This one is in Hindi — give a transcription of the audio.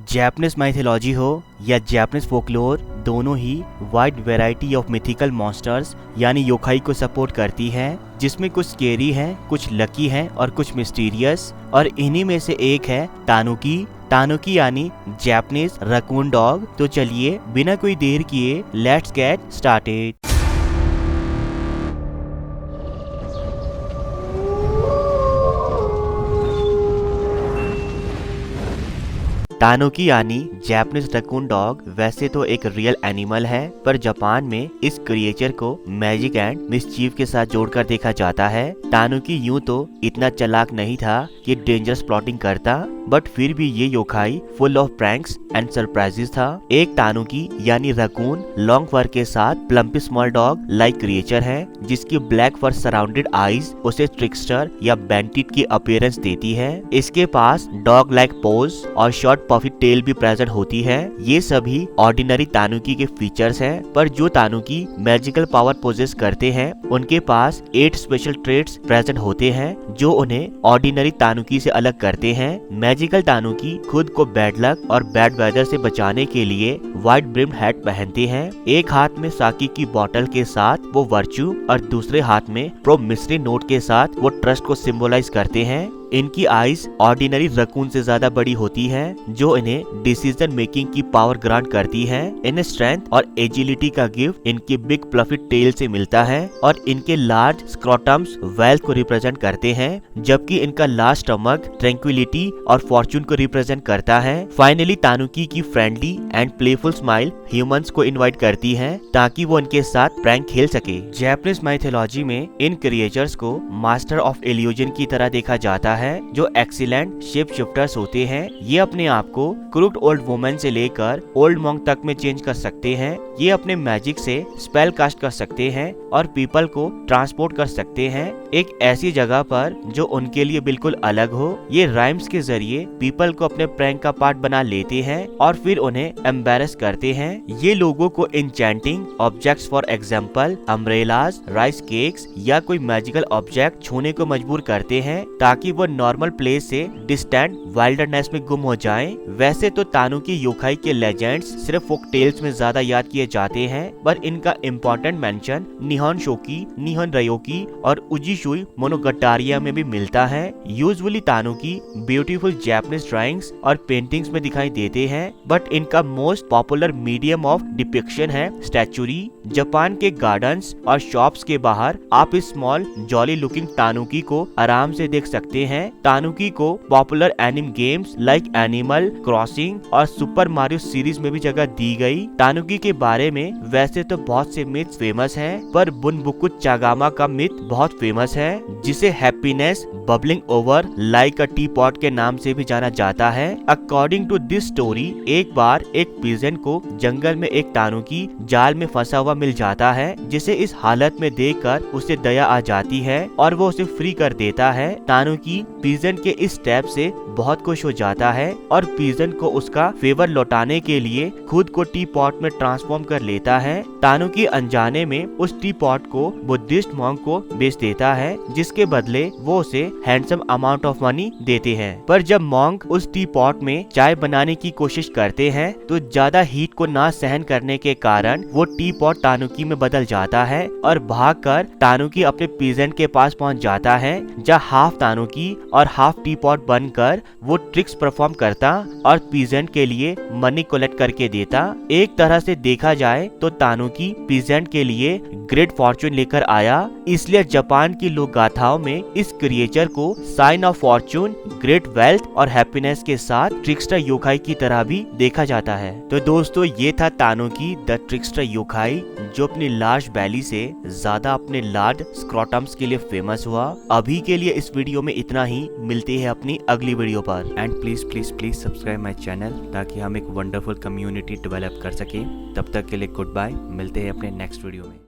जापानीज माइथोलॉजी हो या जापानीज फोकलोर, दोनों ही wide variety of mythical monsters यानी योखाई को सपोर्ट करती है, जिसमें कुछ स्केरी हैं, कुछ लकी हैं और कुछ मिस्टीरियस। और इन्हीं में से एक है तानुकी यानी जापानीज रकून डॉग। तो चलिए बिना कोई देर किए लेट्स गेट स्टार्टेड। तानुकी यानी जापानीज रकून डॉग वैसे तो एक रियल एनिमल है, पर जापान में इस क्रिएचर को मैजिक एंड मिसचीफ के साथ जोड़कर देखा जाता है। तानुकी यूं तो इतना चालाक नहीं था कि डेंजरस प्लॉटिंग करता, बट फिर भी ये yokai full of pranks and surprises था। एक तानुकी यानी रकून लॉन्ग फर के साथ plumpy small dog like creature है, जिसकी ब्लैक फर सराउंडेड आईज उसे ट्रिकस्टर या बेंटिट की अपीयरेंस देती है। इसके पास डॉग लाइक पोज और शॉर्ट पफी टेल भी प्रेजेंट होती है। ये सभी ऑर्डिनरी तानुकी के फीचर्स हैं, पर जो तानुकी मैजिकल पावर पोजेस करते हैं उनके पास 8 स्पेशल ट्रेट्स प्रेजेंट होते हैं जो उन्हें ऑर्डिनरी तानुकी से अलग करते हैं। मैजिकल तानुकी खुद को बैड लक और बैड वेदर से बचाने के लिए वाइड ब्रिम्ड हैट पहनते हैं। एक हाथ में साकी की बोतल के साथ वो वर्च्यू और दूसरे हाथ में प्रोमिसरी नोट के साथ वो ट्रस्ट को सिंबलाइज करते हैं। इनकी आईज ऑर्डिनरी रकून से ज्यादा बड़ी होती है, जो इन्हें डिसीजन मेकिंग की पावर ग्रांट करती है। इन्हें स्ट्रेंथ और एजिलिटी का गिफ्ट इनकी बिग फ्लफी टेल से मिलता है और इनके लार्ज स्क्रॉटम्स वेल्थ को रिप्रेजेंट करते हैं, जबकि इनका लार्ज स्टमक ट्रैंक्विलिटी और फॉर्चून को रिप्रेजेंट करता है। फाइनली तानुकी की friendly and playful smile humans को इनवाइट करती है ताकि वो इनके साथ प्रैंक खेल सके। जापानीज माइथोलॉजी में इन क्रिएचर्स को मास्टर ऑफ इल्यूजन की तरह देखा जाता है, जो एक्सीलेंट शेप शिफ्टर्स होते हैं। ये अपने आप को क्रूड ओल्ड वुमेन से लेकर ओल्ड मॉन्क तक में चेंज कर सकते हैं। ये अपने मैजिक से स्पेल कास्ट कर सकते हैं और पीपल को ट्रांसपोर्ट कर सकते हैं एक ऐसी जगह पर जो उनके लिए बिल्कुल अलग हो। ये राइम्स के जरिए पीपल को अपने प्रैंक का पार्ट बना लेते हैं और फिर उन्हें एम्बेरस करते हैं। ये लोगों को enchanting objects for example umbrellas, rice cakes या कोई मैजिकल ऑब्जेक्ट छूने को मजबूर करते हैं ताकि वो नॉर्मल प्लेस से डिस्टेंट वाइल्डरनेस में गुम हो जाएं। वैसे तो तानुकी योखाई के लेजेंड्स सिर्फ फोक टेल्स में ज्यादा याद किए जाते हैं, पर इनका इम्पोर्टेंट मेंशन निहॉन शोकी, निहॉन रयोकी और उजीशुई मोनोगटारिया में भी मिलता है। यूजुअली तानुकी ब्यूटीफुल जापानीज ड्राइंग्स और पेंटिंग्स में दिखाई देते हैं, बट इनका most popular medium of depiction है स्टैचुरी। जापान के गार्डन्स और शॉप्स के बाहर आप इस स्मॉल जॉली लुकिंग तानुकी को आराम से देख सकते हैं। तानुकी को popular एनिम games like animal crossing और सुपर मारियो सीरीज में भी जगह दी गई। तानुकी के बारे में वैसे तो बहुत से मिथ्स फेमस हैं, पर बुनबुकु चागामा का मिथ बहुत फेमस है, जिसे हैप्पीनेस बबलिंग ओवर लाइक अ टी पॉट के नाम से भी जाना जाता है। अकॉर्डिंग टू दिस स्टोरी, एक बार एक पीजेंट को जंगल में एक तानुकी जाल में फंसा हुआ मिल जाता है, जिसे इस हालत में देखकर उसे दया आ जाती है और वो उसे फ्री कर देता है। तानुकी पीजेंट के इस स्टेप से बहुत खुश हो जाता है और पीजेंट को उसका फेवर लौटाने के लिए खुद को टी पॉट में ट्रांसफॉर्म कर लेता है। तानुकी अनजाने में उस टी पॉट को बुद्धिस्ट मॉन्क को बेच देता है, जिसके बदले वो उसे हैंडसम अमाउंट ऑफ मनी देते हैं। पर जब मॉन्क उस टी पॉट में चाय बनाने की कोशिश करते हैं तो ज्यादा हीट को ना सहन करने के कारण वो टी पॉट तानुकी में बदल जाता है और भागकर तानुकी अपने पीजेंट के पास पहुंच जाता है, जहाँ हाफ तानुकी और हाफ टी पॉट बनकर वो ट्रिक्स परफॉर्म करता और पीजेंट के लिए मनी कलेक्ट करके देता। एक तरह से देखा जाए तो तानुकी पीजेंट के लिए ग्रेट फॉर्चून लेकर आया, इसलिए जापान की लोक गाथाओं में इस क्रिएचर को sign of fortune, great wealth और हैप्पीनेस के साथ ट्रिकस्टर योखाई की तरह भी देखा जाता है। तो दोस्तों, ये था तानुकी द ट्रिकस्टर योखाई, जो अपनी लार्ज बैली से ज्यादा अपने लार्ज स्क्रॉटम्स के लिए फेमस हुआ। अभी के लिए इस वीडियो में इतना ही, मिलते हैं अपनी अगली वीडियो पर। And please please please subscribe my channel ताकि हम एक वंडरफुल कम्युनिटी डेवलप कर सके। तब तक के लिए गुड बाय, मिलते हैं अपने नेक्स्ट वीडियो में।